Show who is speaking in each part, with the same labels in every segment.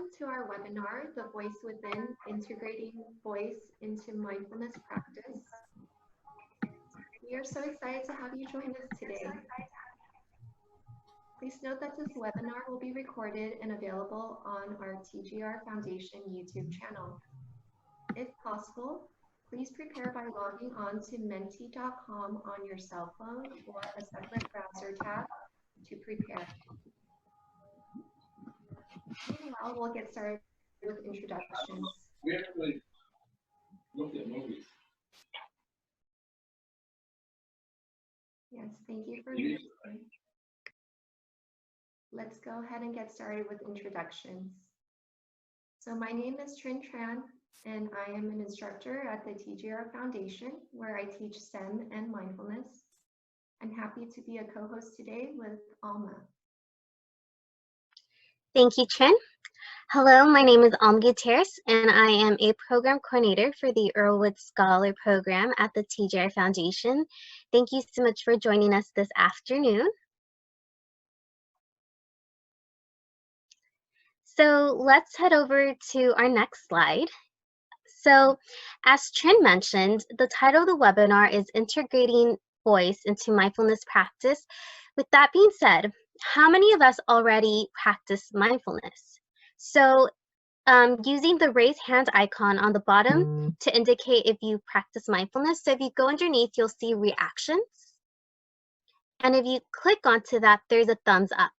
Speaker 1: Welcome to our webinar, The Voice Within, Integrating Voice into Mindfulness Practice. We are so excited to have you join us today. Please note that this webinar will be recorded and available on our TGR Foundation YouTube channel. If possible, please prepare by logging on to menti.com on your cell phone or a separate browser tab to prepare. Meanwhile, we'll get started with introductions.
Speaker 2: We actually looked at movies.
Speaker 1: Yes, thank you for listening. Let's go ahead and get started with introductions. So my name is Trin Tran, and I am an instructor at the TGR Foundation, where I teach STEM and mindfulness. I'm happy to be a co-host today with Alma.
Speaker 3: Thank you, Trin. Hello, my name is Alma Gutierrez, and I am a program coordinator for the Earlwood Scholar Program at the TGR Foundation. Thank you so much for joining us this afternoon. So let's head over to our next slide. So as Trin mentioned, the title of the webinar is Integrating Voice into Mindfulness Practice. With that being said, how many of us already practice mindfulness? So using the raise hand icon on the bottom to indicate if you practice mindfulness. So if you go underneath, you'll see reactions. And if you click onto that, there's a thumbs up.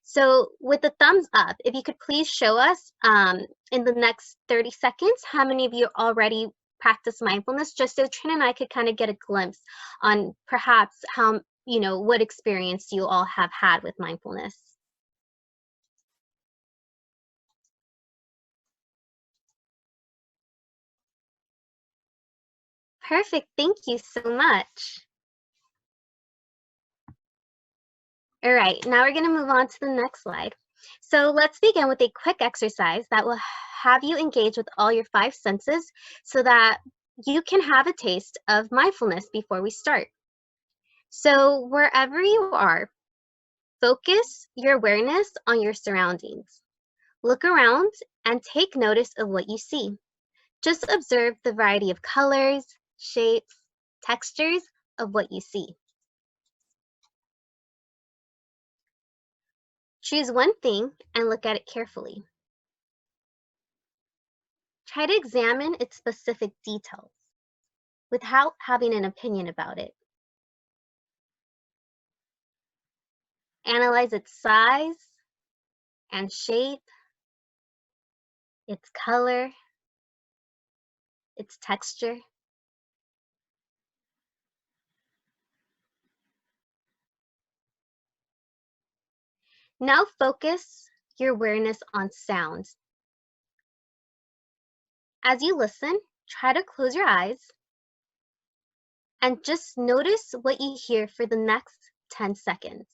Speaker 3: So with the thumbs up, if you could please show us in the next 30 seconds, how many of you already practice mindfulness, just so Trin and I could kind of get a glimpse on perhaps how, what experience you all have had with mindfulness. Perfect, thank you so much. All right, now we're gonna move on to the next slide. So let's begin with a quick exercise that will have you engage with all your 5 senses so that you can have a taste of mindfulness before we start. So wherever you are, focus your awareness on your surroundings. Look around and take notice of what you see. Just observe the variety of colors, shapes, textures of what you see. Choose one thing and look at it carefully. Try to examine its specific details without having an opinion about it. Analyze its size and shape, its color, its texture. Now focus your awareness on sounds. As you listen, try to close your eyes and just notice what you hear for the next 10 seconds.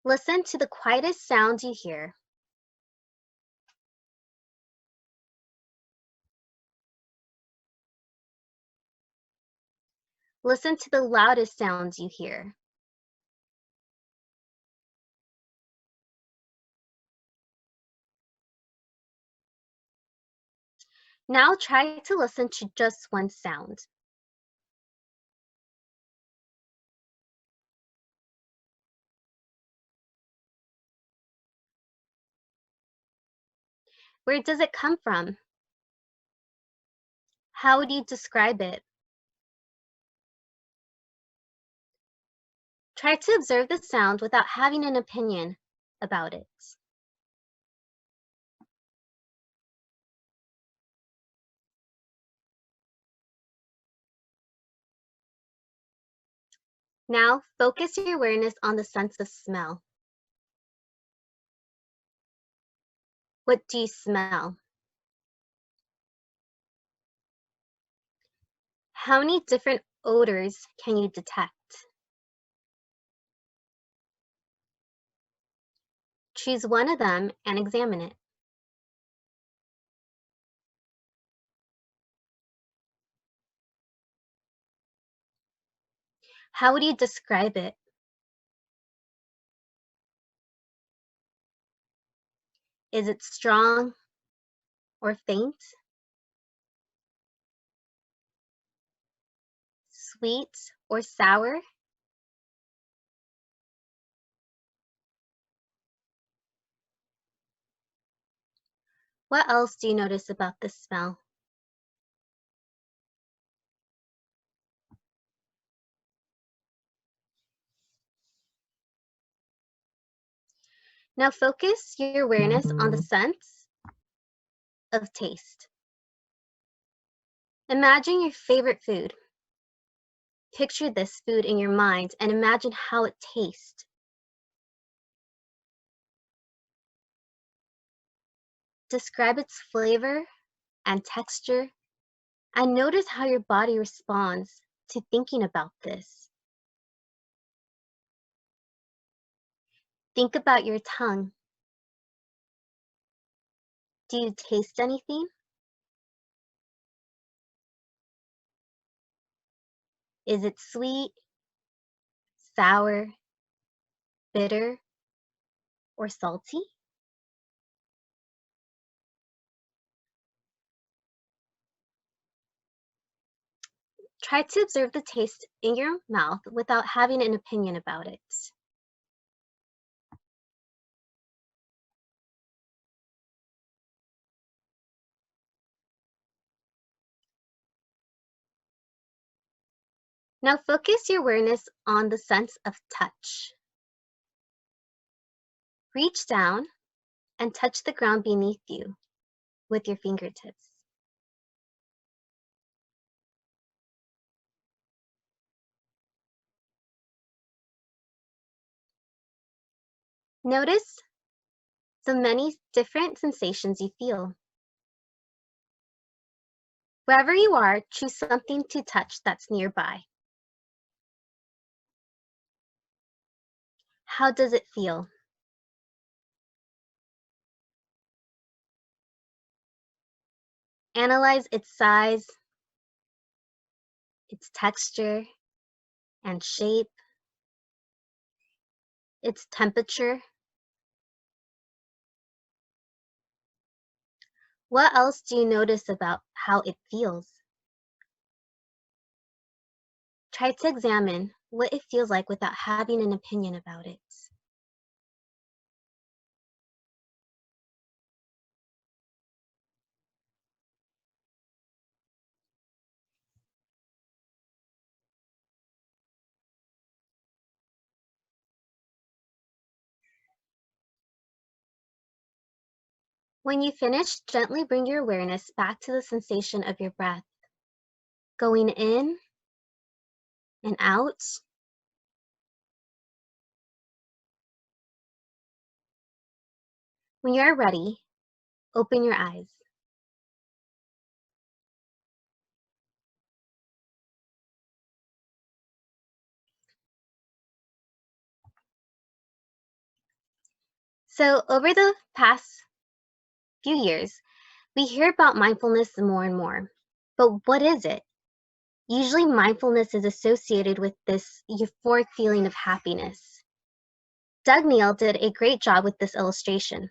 Speaker 3: Listen to the quietest sounds you hear. Listen to the loudest sounds you hear. Now try to listen to just one sound. Where does it come from? How would you describe it? Try to observe the sound without having an opinion about it. Now focus your awareness on the sense of smell. What do you smell? How many different odors can you detect? Choose one of them and examine it. How would you describe it? Is it strong or faint? Sweet or sour? What else do you notice about the smell? Now focus your awareness on the sense of taste. Imagine your favorite food. Picture this food in your mind and imagine how it tastes. Describe its flavor and texture, and notice how your body responds to thinking about this. Think about your tongue. Do you taste anything? Is it sweet, sour, bitter, or salty? Try to observe the taste in your mouth without having an opinion about it. Now focus your awareness on the sense of touch. Reach down and touch the ground beneath you with your fingertips. Notice the many different sensations you feel. Wherever you are, choose something to touch that's nearby. How does it feel? Analyze its size, its texture and shape, its temperature. What else do you notice about how it feels? Try to examine what it feels like without having an opinion about it. When you finish, gently bring your awareness back to the sensation of your breath, going in and out. When you are ready, open your eyes. So over the past few years, we hear about mindfulness more and more. But what is it? Usually mindfulness is associated with this euphoric feeling of happiness. Doug Neal did a great job with this illustration.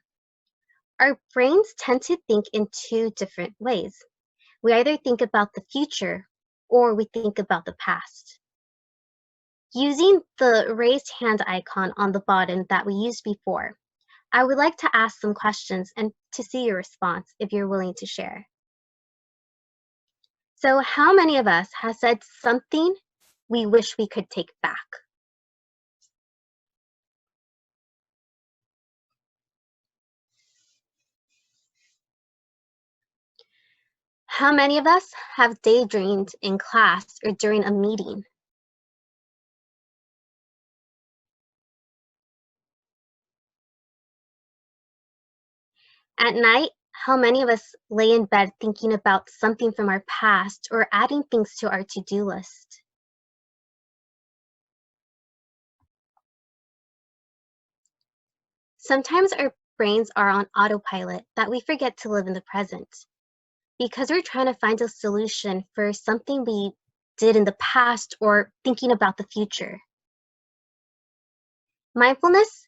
Speaker 3: Our brains tend to think in two different ways. We either think about the future or we think about the past. Using the raised hand icon on the bottom that we used before, I would like to ask some questions and to see your response if you're willing to share. So how many of us have said something we wish we could take back? How many of us have daydreamed in class or during a meeting? At night, how many of us lay in bed thinking about something from our past or adding things to our to-do list? Sometimes our brains are on autopilot that we forget to live in the present because we're trying to find a solution for something we did in the past or thinking about the future. Mindfulness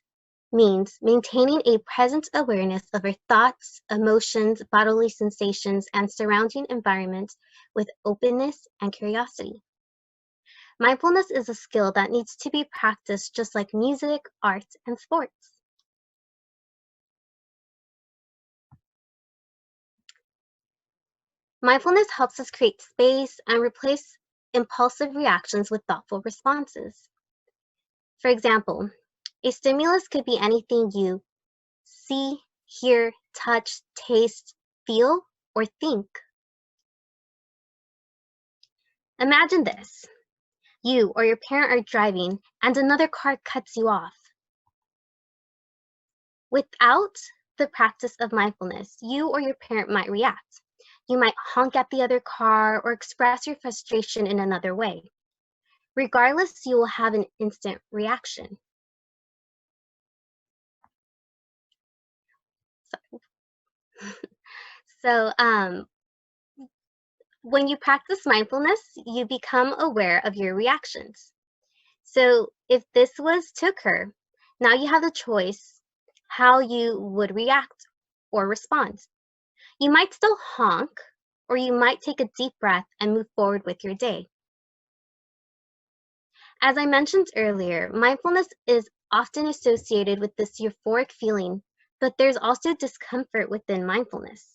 Speaker 3: means maintaining a present awareness of our thoughts, emotions, bodily sensations, and surrounding environment with openness and curiosity. Mindfulness is a skill that needs to be practiced just like music, art, and sports. Mindfulness helps us create space and replace impulsive reactions with thoughtful responses. For example, a stimulus could be anything you see, hear, touch, taste, feel, or think. Imagine this. You or your parent are driving and another car cuts you off. Without the practice of mindfulness, you or your parent might react. You might honk at the other car or express your frustration in another way. Regardless, you will have an instant reaction. So, when you practice mindfulness, you become aware of your reactions. So, if this was to occur, now you have the choice how you would react or respond. You might still honk, or you might take a deep breath and move forward with your day. As I mentioned earlier, mindfulness is often associated with this euphoric feeling, but there's also discomfort within mindfulness.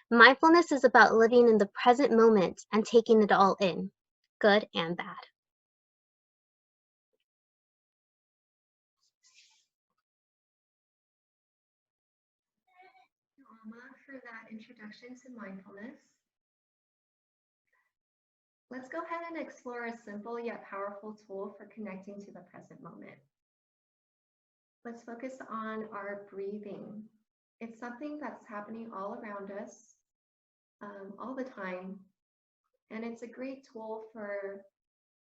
Speaker 3: Mindfulness is about living in the present moment and taking it all in, good and bad.
Speaker 1: Alma, for that introduction to mindfulness. Let's go ahead and explore a simple yet powerful tool for connecting to the present moment. Let's focus on our breathing. It's something that's happening all around us, all the time, and it's a great tool for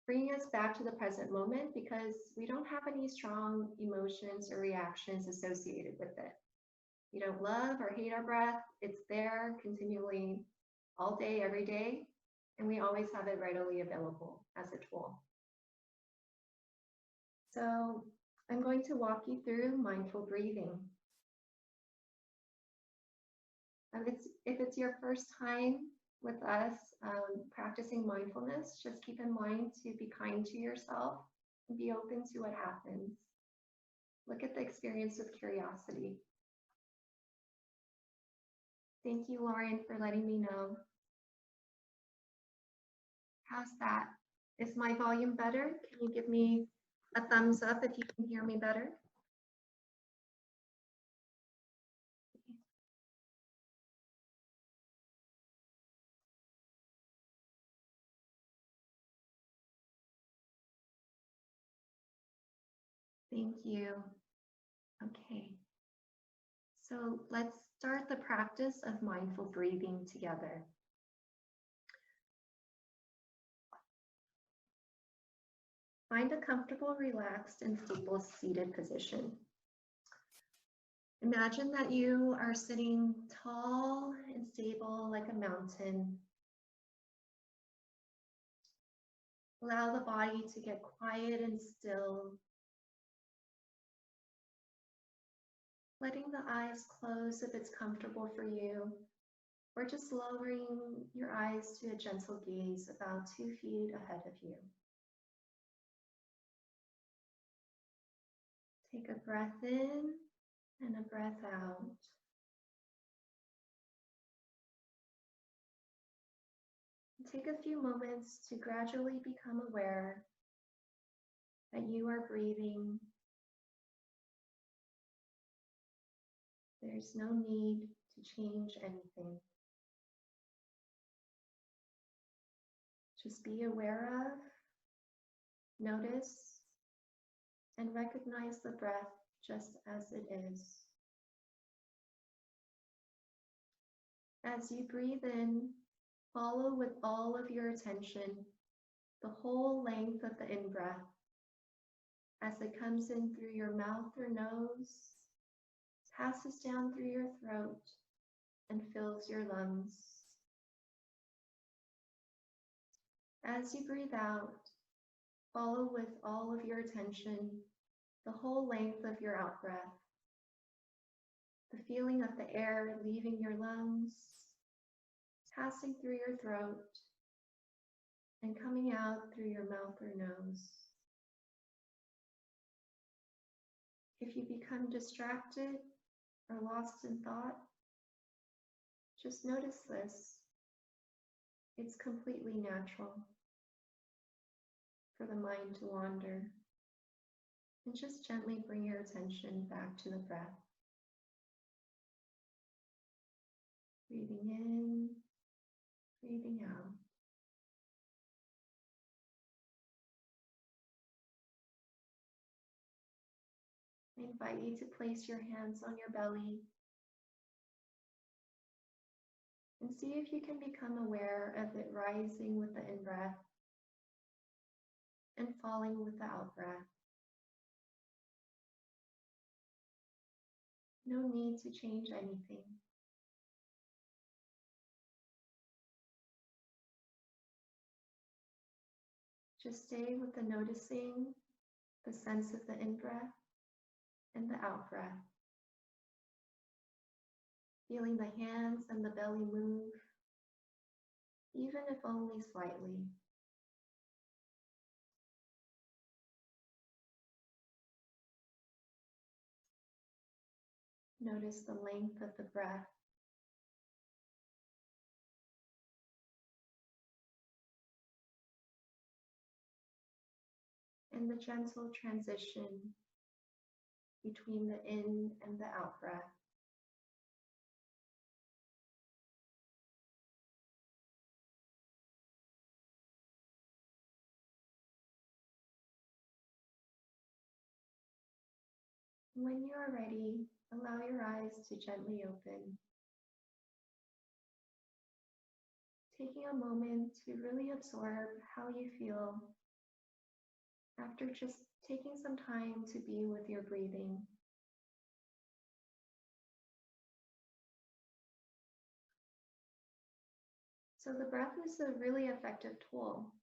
Speaker 1: bringing us back to the present moment because we don't have any strong emotions or reactions associated with it. We don't love or hate our breath. It's there continually all day, every day, and we always have it readily available as a tool. So I'm going to walk you through mindful breathing. If it's your first time with us practicing mindfulness, just keep in mind to be kind to yourself and be open to what happens. Look at the experience with curiosity. Thank you, Lauren, for letting me know. How's that? Is my volume better? Can you give me a thumbs up if you can hear me better? Thank you. Okay. So let's start the practice of mindful breathing together. Find a comfortable, relaxed, and stable seated position. Imagine that you are sitting tall and stable like a mountain. Allow the body to get quiet and still. Letting the eyes close if it's comfortable for you, or just lowering your eyes to a gentle gaze about 2 feet ahead of you. Take a breath in and a breath out. Take a few moments to gradually become aware that you are breathing. There's no need to change anything. Just be aware of, notice, and recognize the breath just as it is. As you breathe in, follow with all of your attention the whole length of the in-breath as it comes in through your mouth or nose, passes down through your throat, and fills your lungs. As you breathe out, follow with all of your attention the whole length of your out breath. The feeling of the air leaving your lungs, passing through your throat, and coming out through your mouth or nose. If you become distracted or lost in thought, just notice this. It's completely natural for the mind to wander. And just gently bring your attention back to the breath. Breathing in, breathing out. I invite you to place your hands on your belly and see if you can become aware of it rising with the in-breath and falling with the out-breath. No need to change anything. Just stay with the noticing, the sense of the in-breath and the out-breath. Feeling the hands and the belly move, even if only slightly. Notice the length of the breath. And the gentle transition between the in and the out breath. When you are ready, allow your eyes to gently open. Taking a moment to really absorb how you feel after just taking some time to be with your breathing. So the breath is a really effective tool.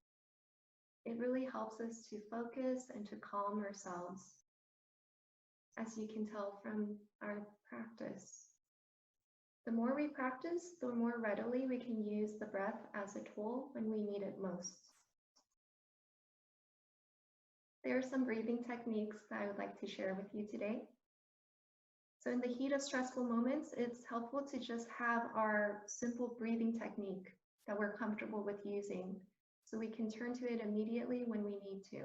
Speaker 1: It really helps us to focus and to calm ourselves, as you can tell from our practice. The more we practice, the more readily we can use the breath as a tool when we need it most. There are some breathing techniques that I would like to share with you today. So in the heat of stressful moments, it's helpful to just have our simple breathing technique that we're comfortable with using, so we can turn to it immediately when we need to.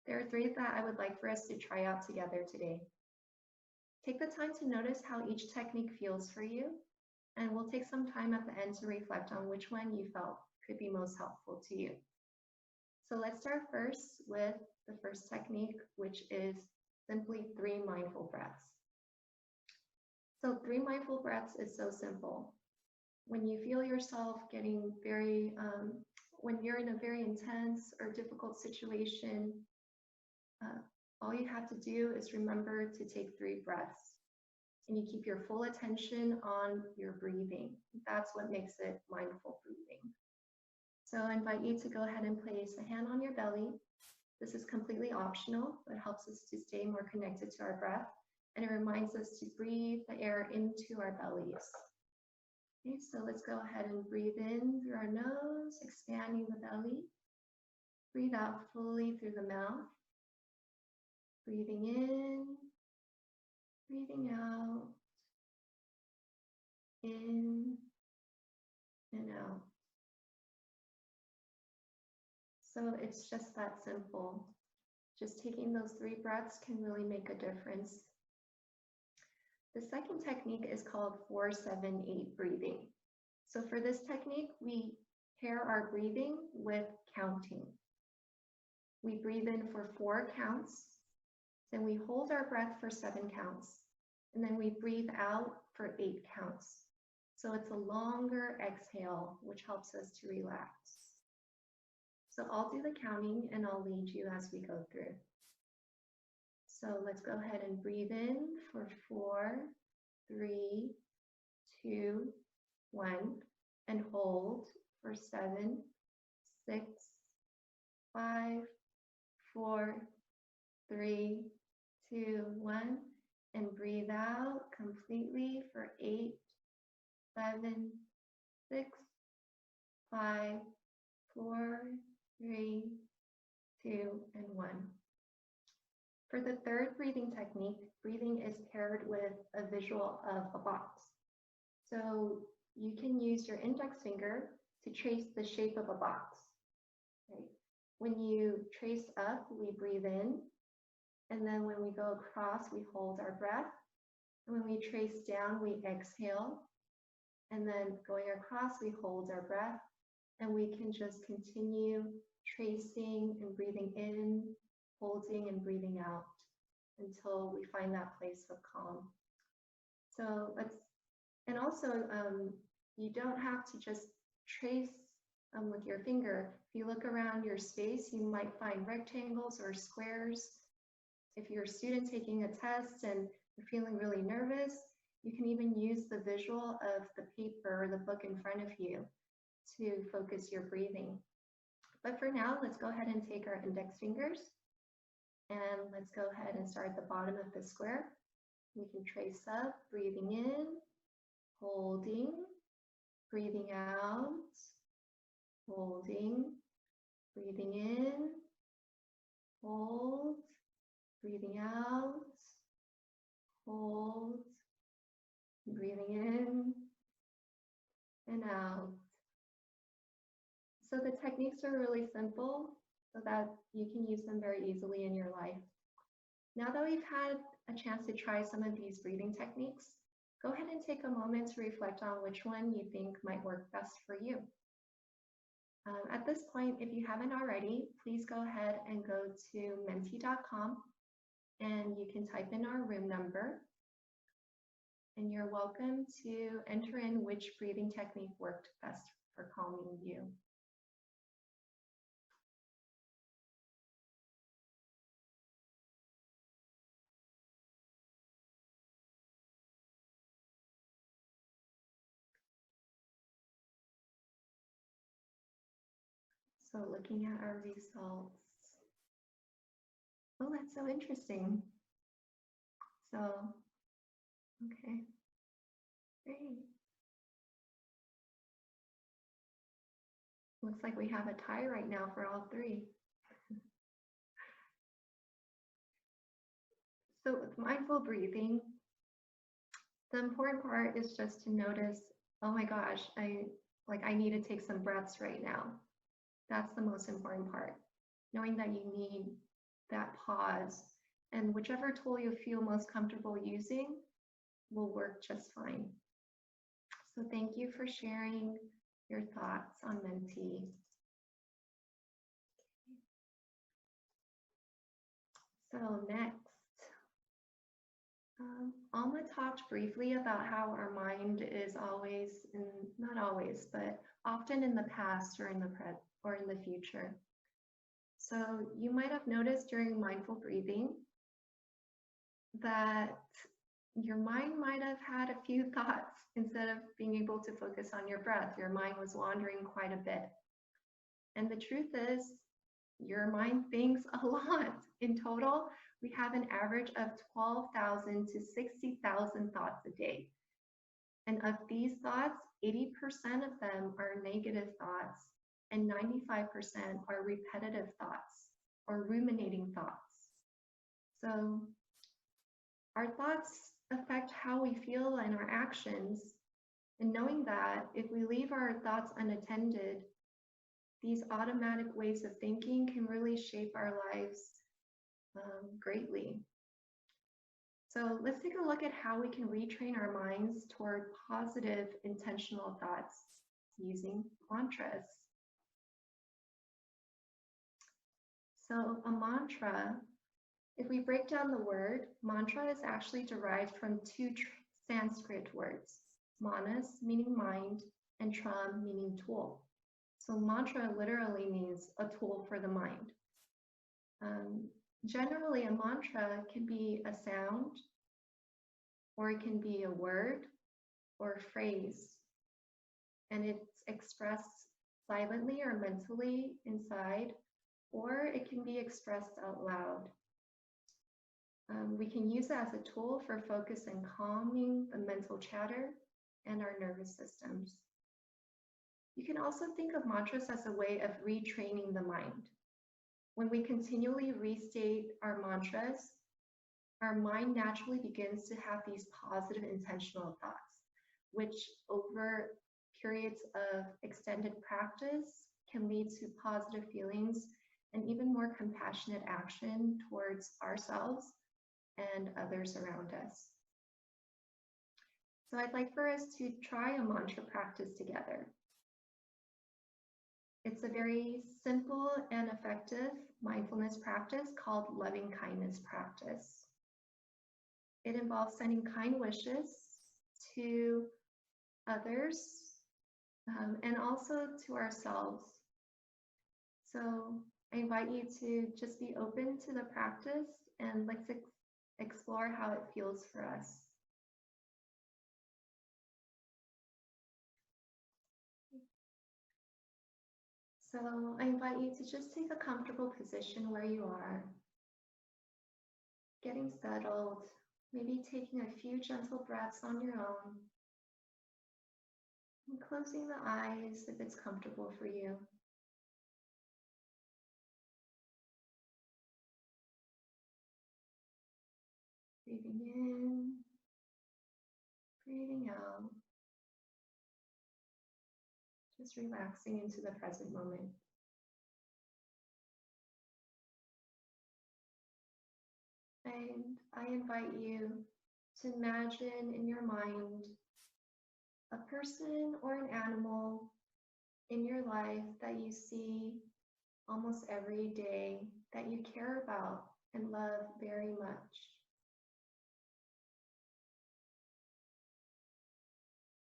Speaker 1: There are 3 that I would like for us to try out together today. Take the time to notice how each technique feels for you, and we'll take some time at the end to reflect on which one you felt could be most helpful to you. So let's start first with the first technique, which is simply 3 mindful breaths. So 3 mindful breaths is so simple. When you feel yourself getting when you're in a very intense or difficult situation, all you have to do is remember to take 3 breaths, and you keep your full attention on your breathing. That's what makes it mindful breathing. So I invite you to go ahead and place a hand on your belly. This is completely optional, but helps us to stay more connected to our breath, and it reminds us to breathe the air into our bellies. Okay, so let's go ahead and breathe in through our nose, expanding the belly. Breathe out fully through the mouth. Breathing in, breathing out, in and out. So it's just that simple. Just taking those 3 breaths can really make a difference. The second technique is called 4-7-8 breathing. So for this technique, we pair our breathing with counting. We breathe in for 4 counts, then we hold our breath for 7 counts, and then we breathe out for 8 counts. So it's a longer exhale, which helps us to relax. So I'll do the counting and I'll lead you as we go through. So let's go ahead and breathe in for 4, 3, 2, 1, and hold for 7, 6, 5, 4, 3, 2, 1. And breathe out completely for 8, 7, 6, 5, 4, 3, 2, and 1. For the third breathing technique, breathing is paired with a visual of a box. So you can use your index finger to trace the shape of a box. Right? When you trace up, we breathe in. And then when we go across, we hold our breath. And when we trace down, we exhale. And then going across, we hold our breath. And we can just continue tracing and breathing in, holding and breathing out until we find that place of calm. So and also you don't have to just trace with your finger. If you look around your space, you might find rectangles or squares. If you're a student taking a test and you're feeling really nervous, you can even use the visual of the paper or the book in front of you to focus your breathing. But for now, let's go ahead and take our index fingers and let's go ahead and start at the bottom of the square. We can trace up, breathing in, holding, breathing out, holding, breathing in, hold, breathing out, hold, breathing in and out. So the techniques are really simple so that you can use them very easily in your life. Now that we've had a chance to try some of these breathing techniques, go ahead and take a moment to reflect on which one you think might work best for you. At this point, if you haven't already, please go ahead and go to menti.com and you can type in our room number. And you're welcome to enter in which breathing technique worked best for calming you. So looking at our results. Oh, that's so interesting. So, okay, great. Looks like we have a tie right now for all three. So with mindful breathing, the important part is just to notice, oh my gosh, I need to take some breaths right now. That's the most important part. Knowing that you need that pause, and whichever tool you feel most comfortable using will work just fine. So thank you for sharing your thoughts on Menti. So next, Alma talked briefly about how our mind is always, not always, but often in the past or in the future. So you might have noticed during mindful breathing that your mind might have had a few thoughts instead of being able to focus on your breath. Your mind was wandering quite a bit. And the truth is, your mind thinks a lot. In total, we have an average of 12,000 to 60,000 thoughts a day. And of these thoughts, 80% of them are negative thoughts and 95% are repetitive thoughts or ruminating thoughts. So our thoughts affect how we feel and our actions. And knowing that if we leave our thoughts unattended, these automatic ways of thinking can really shape our lives greatly. So let's take a look at how we can retrain our minds toward positive intentional thoughts using mantras. So a mantra, if we break down the word, mantra is actually derived from two Sanskrit words, manas meaning mind and tram meaning tool. So mantra literally means a tool for the mind. Generally, a mantra can be a sound, or it can be a word or a phrase, and it's expressed silently or mentally inside, or it can be expressed out loud. We can use it as a tool for focus and calming the mental chatter and our nervous systems. You can also think of mantras as a way of retraining the mind. When we continually restate our mantras, our mind naturally begins to have these positive intentional thoughts, which over periods of extended practice can lead to positive feelings and even more compassionate action towards ourselves and others around us. So I'd like for us to try a mantra practice together. It's a very simple and effective mindfulness practice called loving kindness practice. It involves sending kind wishes to others and also to ourselves. So I invite you to just be open to the practice and let's explore how it feels for us. So I invite you to just take a comfortable position where you are, getting settled, maybe taking a few gentle breaths on your own, and closing the eyes if it's comfortable for you. Breathing in, breathing out, just relaxing into the present moment. And I invite you to imagine in your mind a person or an animal in your life that you see almost every day that you care about and love very much.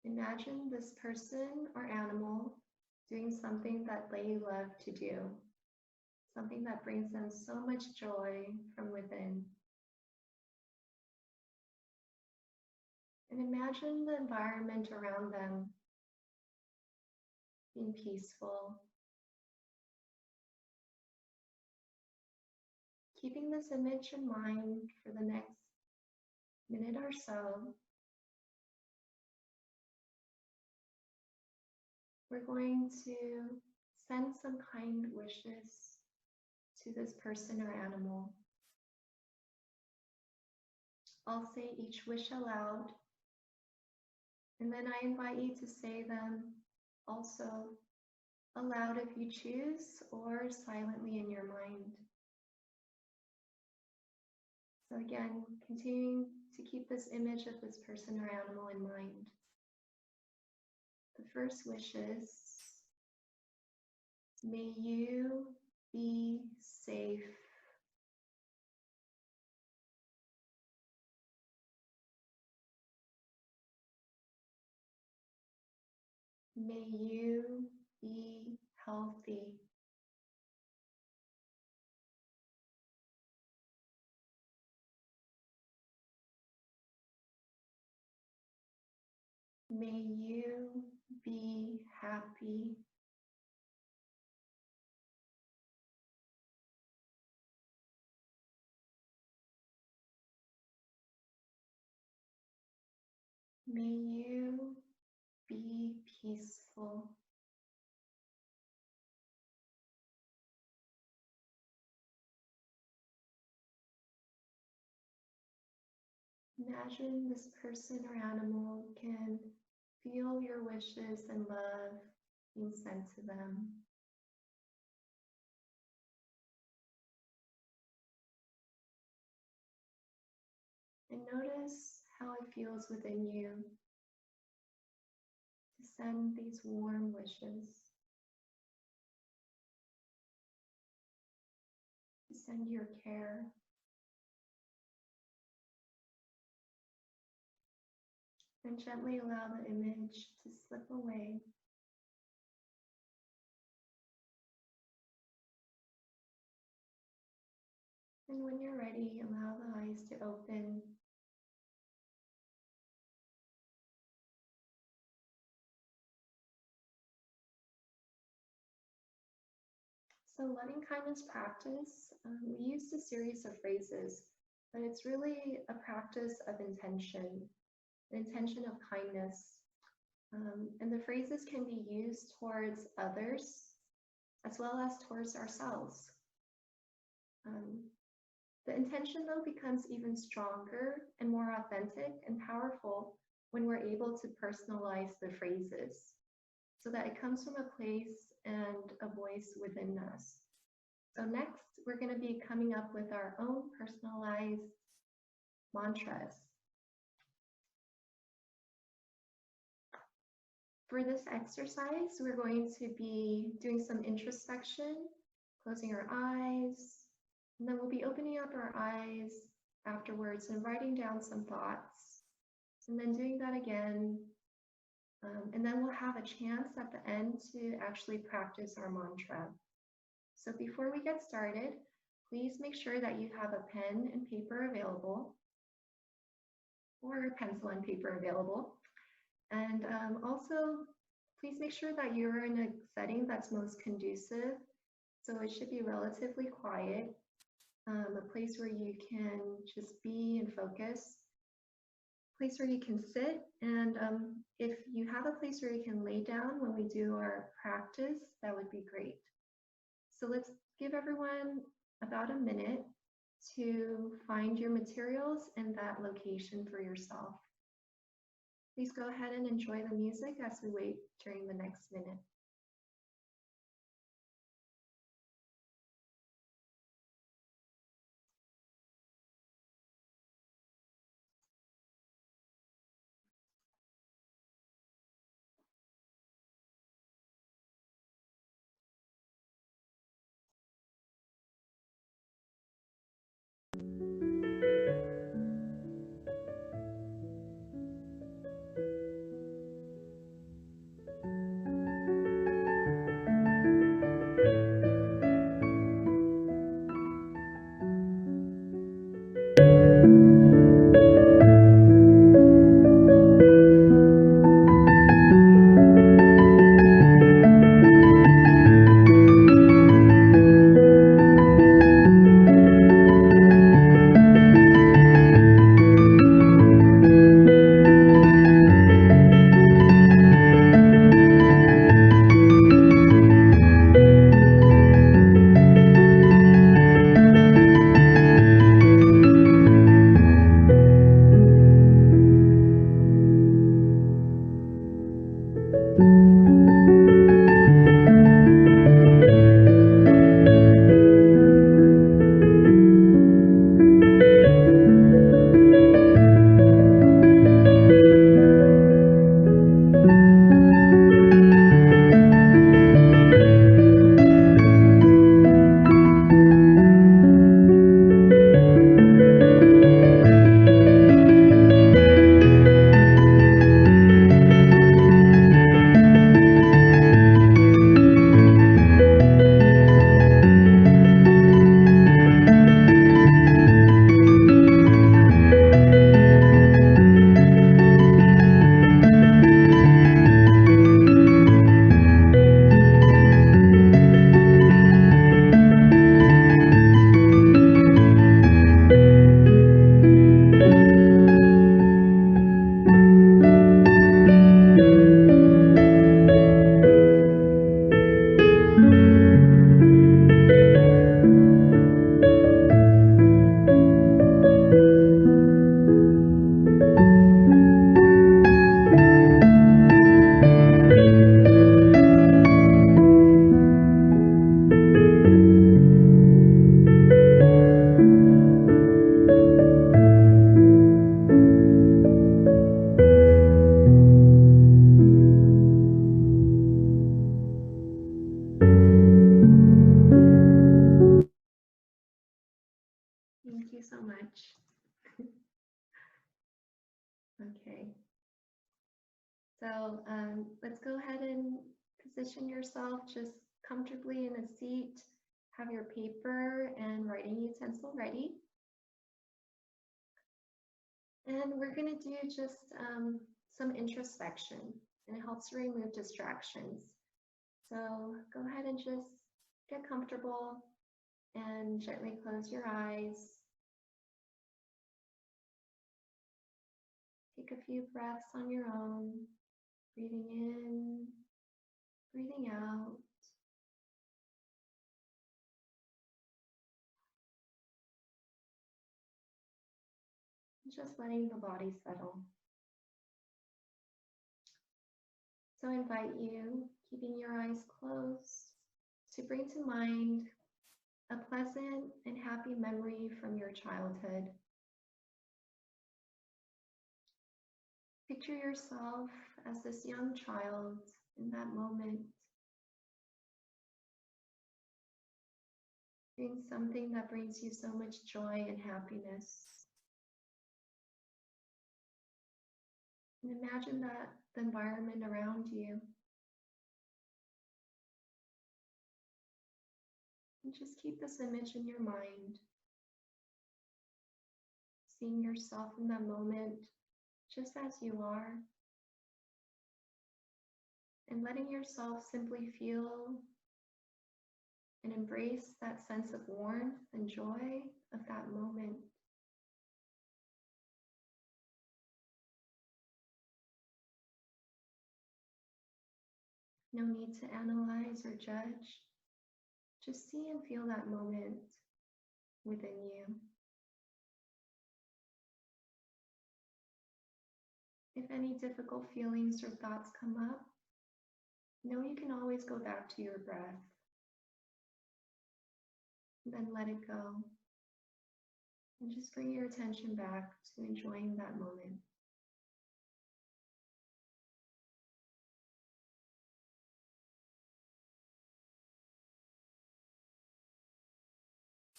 Speaker 1: Imagine this person or animal doing something that they love to do, something that brings them so much joy from within. And imagine the environment around them being peaceful. Keeping this image in mind for the next minute or so, we're going to send some kind wishes to this person or animal. I'll say each wish aloud, and then I invite you to say them also aloud if you choose, or silently in your mind. So again, continuing to keep this image of this person or animal in mind. The first wish is, may you be safe. May you be healthy. May you be happy. May you be peaceful. Imagine this person or animal can feel your wishes and love being sent to them. And notice how it feels within you to send these warm wishes, to send your care. And gently allow the image to slip away. And when you're ready, allow the eyes to open. So loving kindness practice, we used a series of phrases, but it's really a practice of intention, an intention of kindness. And the phrases can be used towards others as well as towards ourselves. The intention, though, becomes even stronger and more authentic and powerful when we're able to personalize the phrases so that it comes from a place and a voice within us. So next, we're going to be coming up with our own personalized mantras. For this exercise, we're going to be doing some introspection, closing our eyes, and then we'll be opening up our eyes afterwards and writing down some thoughts, and then doing that again. And then we'll have a chance at the end to actually practice our mantra. So before we get started, please make sure that you have a pen and paper available, or a pencil and paper available. And also, please make sure that you're in a setting that's most conducive. So it should be relatively quiet, a place where you can just be and focus, a place where you can sit. And if you have a place where you can lay down when we do our practice, that would be great. So let's give everyone about a minute to find your materials and that location for yourself. Please go ahead and enjoy the music as we wait during the next minute. Thank you so much. Okay. So let's go ahead and position yourself just comfortably in a seat. Have your paper and writing utensil ready. And we're going to do just some introspection, and it helps to remove distractions. So go ahead and just get comfortable and gently close your eyes. Take a few breaths on your own, breathing in, breathing out. Just letting the body settle. So I invite you, keeping your eyes closed, to bring to mind a pleasant and happy memory from your childhood. Picture yourself as this young child in that moment, doing something that brings you so much joy and happiness. And imagine that the environment around you. And just keep this image in your mind, seeing yourself in that moment just as you are, and letting yourself simply feel and embrace that sense of warmth and joy of that moment. No need to analyze or judge. Just see and feel that moment within you. If any difficult feelings or thoughts come up, know you can always go back to your breath. Then let it go. And just bring your attention back to enjoying that moment.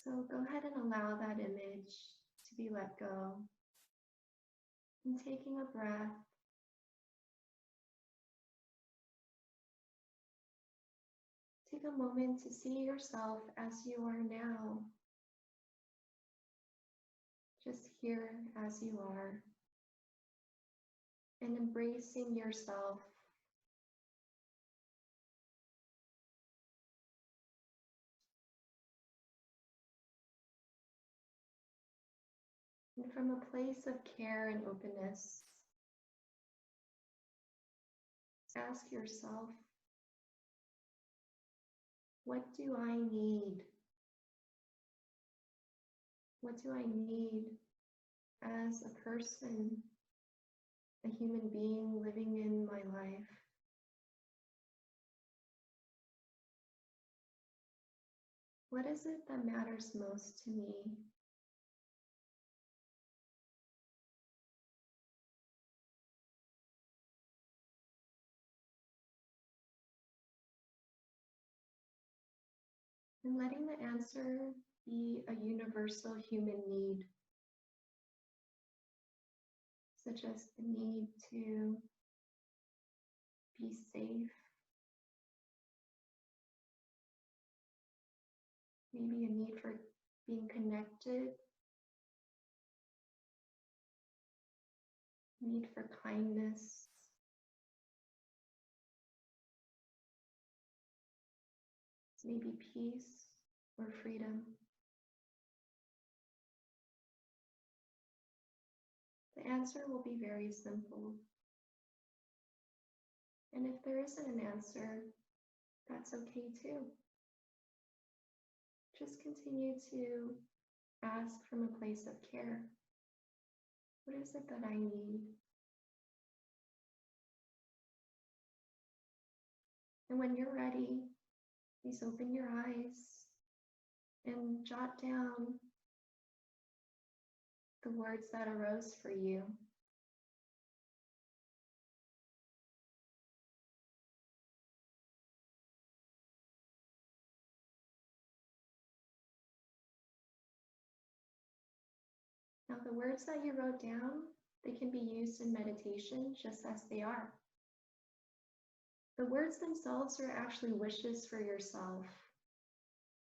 Speaker 1: So go ahead and allow that image to be let go. And taking a breath, take a moment to see yourself as you are now. Just here as you are. And embracing yourself. And from a place of care and openness, ask yourself, what do I need? What do I need as a person, a human being living in my life? What is it that matters most to me? And letting the answer be a universal human need, such as the need to be safe, maybe a need for being connected, need for kindness, maybe peace or freedom. The answer will be very simple. And if there isn't an answer, that's okay too. Just continue to ask from a place of care. What is it that I need? And when you're ready, please open your eyes and jot down the words that arose for you. Now, the words that you wrote down, they can be used in meditation just as they are. The words themselves are actually wishes for yourself,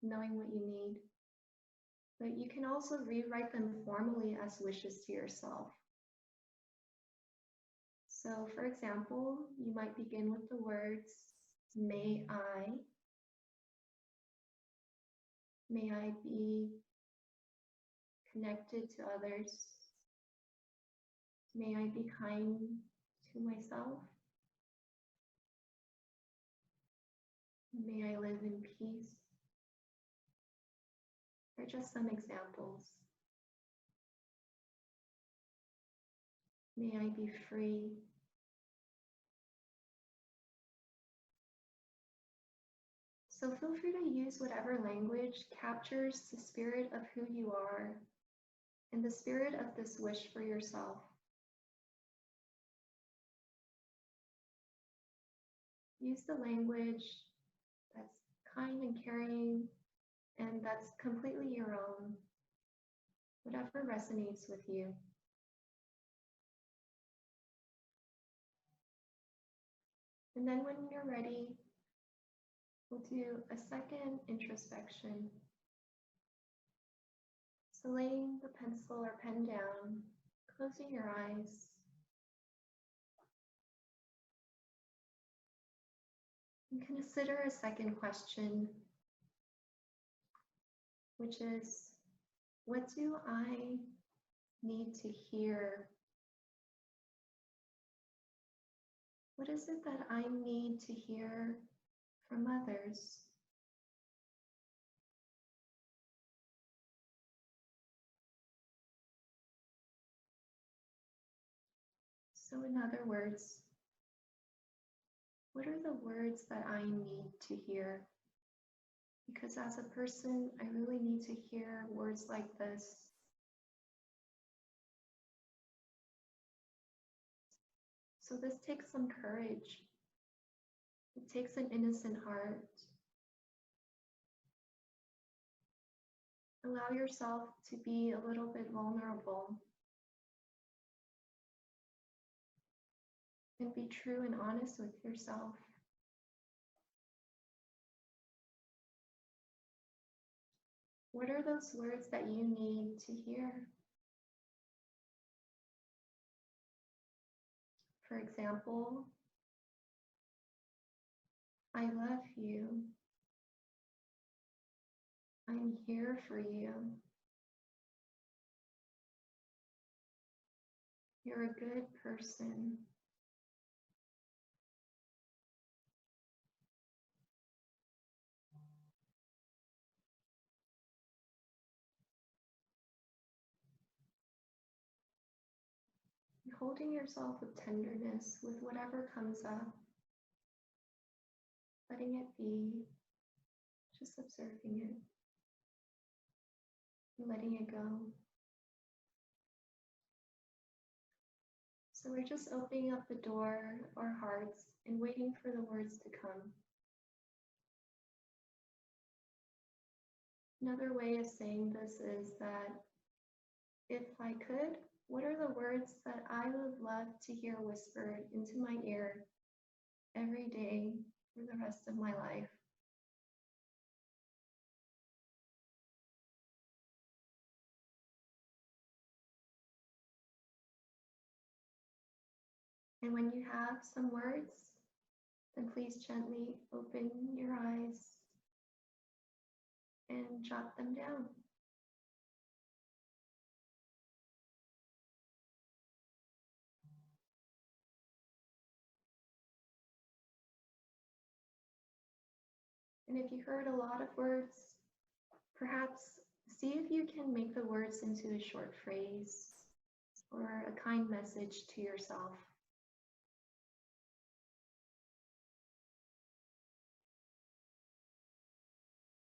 Speaker 1: knowing what you need. But you can also rewrite them formally as wishes to yourself. So, for example, you might begin with the words, may I, May I be connected to others. May I be kind to myself. May I live in peace. Are just some examples. May I be free. So feel free to use whatever language captures the spirit of who you are and the spirit of this wish for yourself. Use the language that's kind and caring and that's completely your own, whatever resonates with you. And then when you're ready, we'll do a second introspection. So laying the pencil or pen down, closing your eyes. And consider a second question, which is, what do I need to hear? What is it that I need to hear from others? So in other words, what are the words that I need to hear? Because as a person, I really need to hear words like this. So this takes some courage. It takes an innocent heart. Allow yourself to be a little bit vulnerable and be true and honest with yourself. What are those words that you need to hear? For example, I love you. I'm here for you. You're a good person. Holding yourself with tenderness with whatever comes up, letting it be, just observing it, and letting it go. So we're just opening up the door of our hearts and waiting for the words to come. Another way of saying this is that if I could, what are the words that I would love to hear whispered into my ear every day for the rest of my life? And when you have some words, then please gently open your eyes and jot them down. And if you heard a lot of words, perhaps see if you can make the words into a short phrase or a kind message to yourself.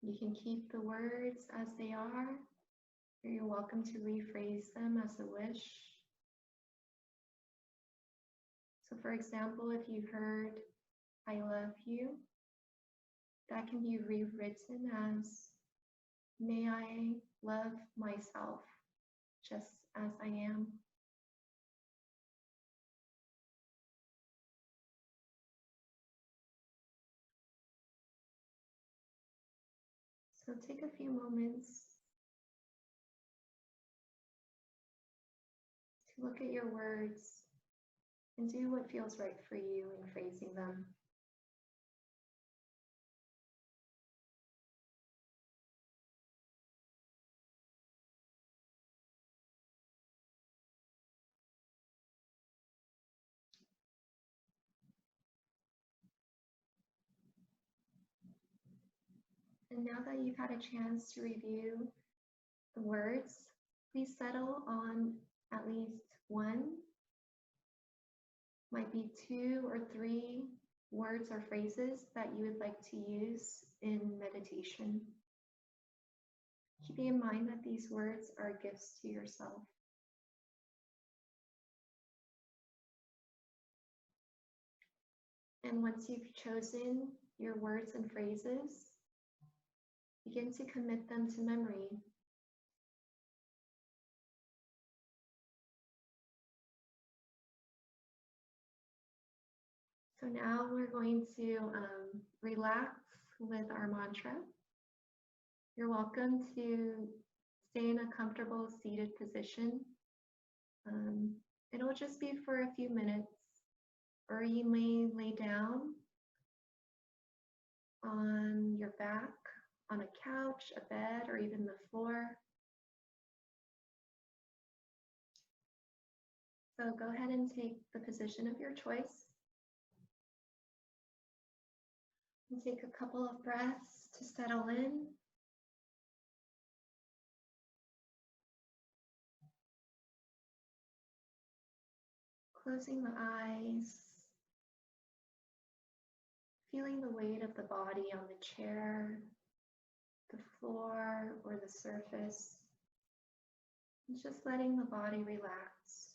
Speaker 1: You can keep the words as they are, or you're welcome to rephrase them as a wish. So for example, if you heard, I love you, that can be rewritten as, may I love myself just as I am. So take a few moments to look at your words and do what feels right for you in phrasing them. And now that you've had a chance to review the words, please settle on at least one, might be 2 or 3 words or phrases that you would like to use in meditation. Keeping in mind that these words are gifts to yourself. And once you've chosen your words and phrases, begin to commit them to memory. So now we're going to relax with our mantra. You're welcome to stay in a comfortable seated position. It'll just be for a few minutes, or you may lay down on your back, on a couch, a bed, or even the floor. So go ahead and take the position of your choice. And take a couple of breaths to settle in. Closing the eyes, feeling the weight of the body on the chair, the floor, or the surface, and just letting the body relax.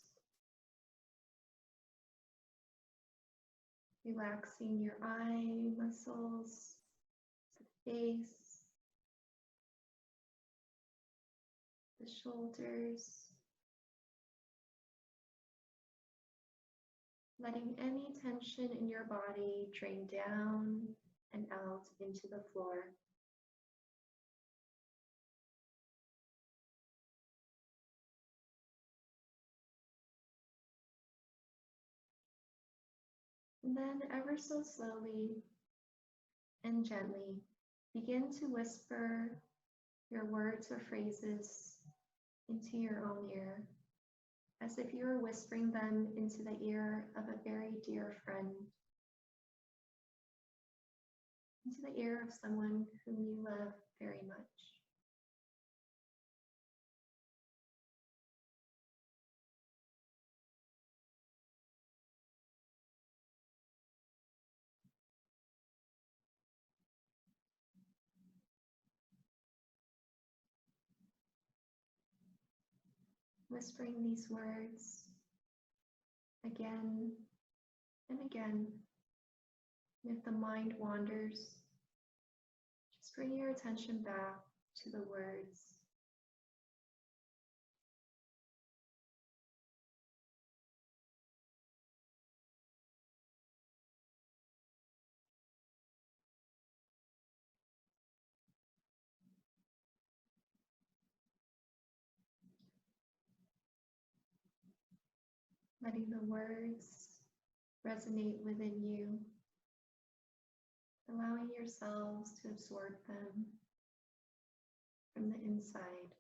Speaker 1: Relaxing your eye muscles, the face, the shoulders. Letting any tension in your body drain down and out into the floor. And then ever so slowly and gently, begin to whisper your words or phrases into your own ear, as if you were whispering them into the ear of a very dear friend, into the ear of someone whom you love very much. Whispering these words again and again. If the mind wanders, just bring your attention back to the words. Letting the words resonate within you, allowing yourselves to absorb them from the inside.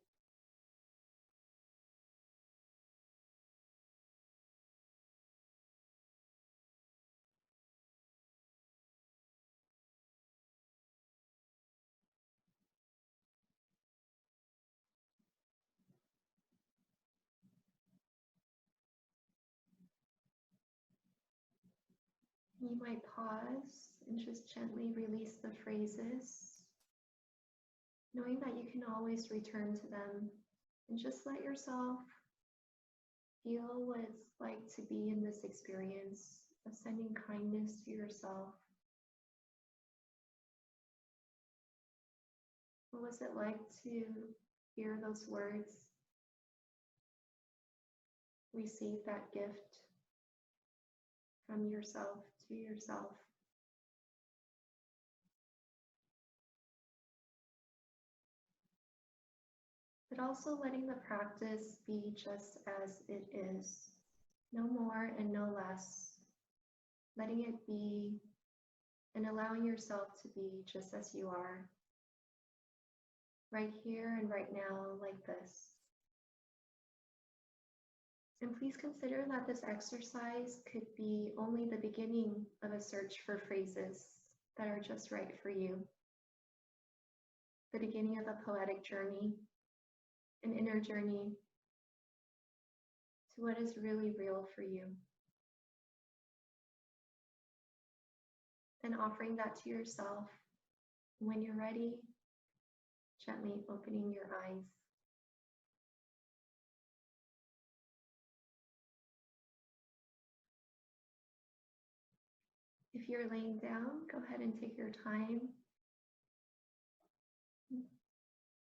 Speaker 1: You might pause and just gently release the phrases, knowing that you can always return to them, and just let yourself feel what it's like to be in this experience of sending kindness to yourself. What was it like to hear those words? Receive that gift from yourself to yourself. But also letting the practice be just as it is, no more and no less. Letting it be and allowing yourself to be just as you are, right here and right now, like this. And please consider that this exercise could be only the beginning of a search for phrases that are just right for you. the beginning of a poetic journey, an inner journey to what is really real for you. And offering that to yourself. When you're ready, gently opening your eyes. If you're laying down, go ahead and take your time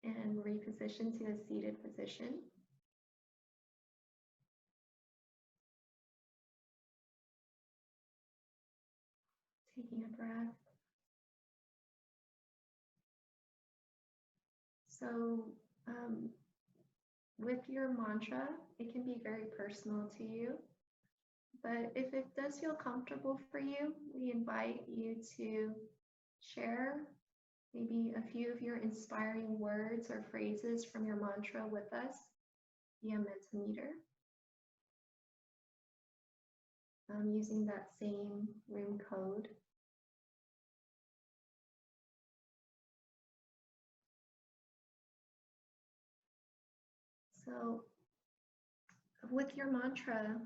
Speaker 1: and reposition to a seated position. Taking a breath. So with your mantra, it can be very personal to you, but if it does feel comfortable for you, we invite you to share maybe a few of your inspiring words or phrases from your mantra with us via Mentimeter, using that same room code. So with your mantra,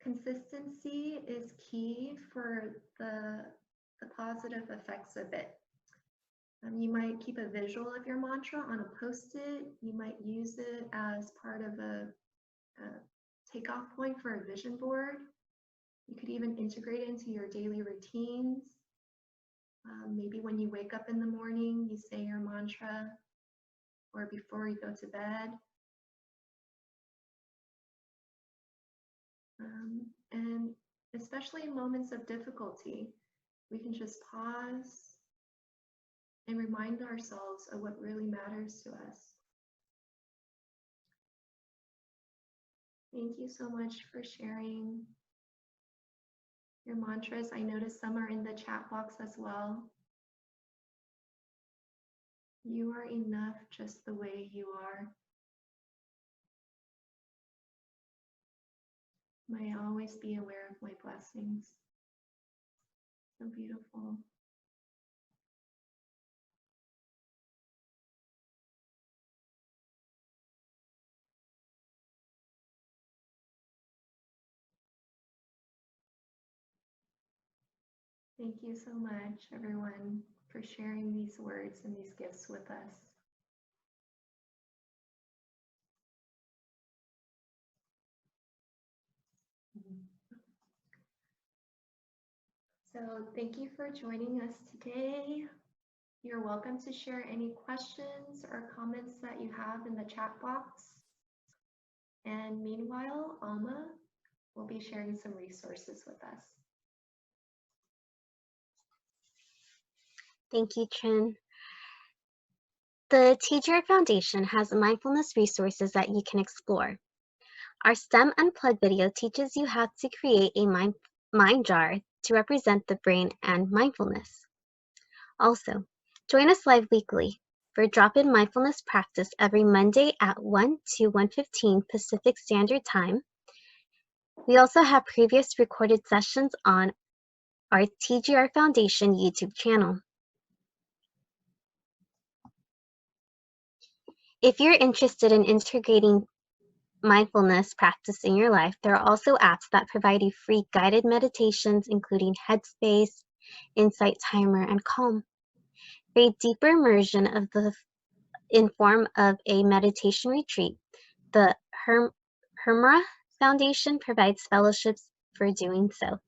Speaker 1: consistency is key for the positive effects of it. You might keep a visual of your mantra on a post-it. You might use it as part of a takeoff point for a vision board. You could even integrate it into your daily routines. Maybe when you wake up in the morning, you say your mantra, or before you go to bed. And especially in moments of difficulty, we can just pause and remind ourselves of what really matters to us. Thank you so much for sharing your mantras. I noticed some are in the chat box as well. You are enough just the way you are. May I always be aware of my blessings. So beautiful. Thank you so much, everyone, for sharing these words and these gifts with us. So thank you for joining us today. You're welcome to share any questions or comments that you have in the chat box. And meanwhile, Alma will be sharing some resources with us.
Speaker 3: Thank you, Trin. The TGR Foundation has mindfulness resources that you can explore. Our STEM Unplugged video teaches you how to create a mind jar to represent the brain and mindfulness. Also, join us live weekly for drop-in mindfulness practice every Monday at 1 to 1:15 Pacific Standard Time. We also have previous recorded sessions on our TGR Foundation YouTube channel. If you're interested in integrating mindfulness practice in your life, there are also apps that provide you free guided meditations, including Headspace, Insight Timer, and Calm. For a deeper immersion in form of a meditation retreat, the Hermra Foundation provides fellowships for doing so.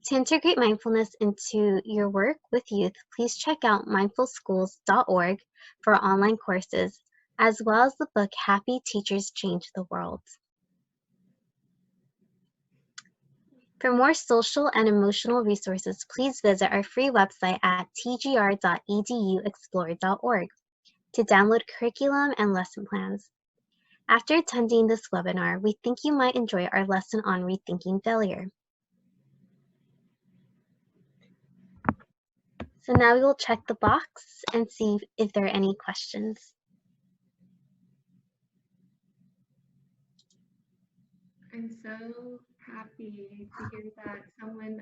Speaker 3: To integrate mindfulness into your work with youth, please check out mindfulschools.org for online courses, as well as the book Happy Teachers Change the World. For more social and emotional resources, please visit our free website at tgr.eduexplore.org to download curriculum and lesson plans. After attending this webinar, we think you might enjoy our lesson on rethinking failure. So now we will check the box and see if there are any questions.
Speaker 1: I'm so happy to hear that someone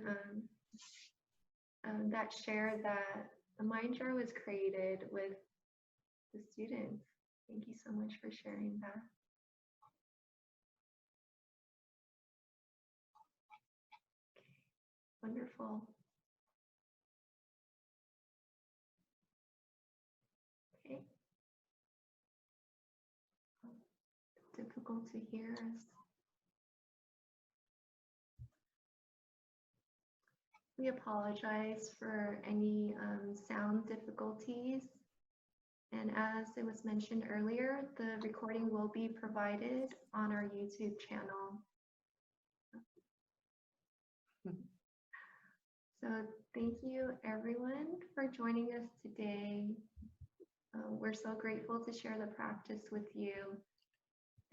Speaker 1: that shared that The mind jar was created with the students. Thank you so much for sharing that. Wonderful. Okay. Difficult to hear us. We apologize for any sound difficulties. And as it was mentioned earlier, the recording will be provided on our YouTube channel. So thank you everyone for joining us today. We're so grateful to share the practice with you,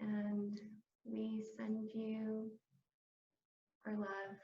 Speaker 1: and we send you our love.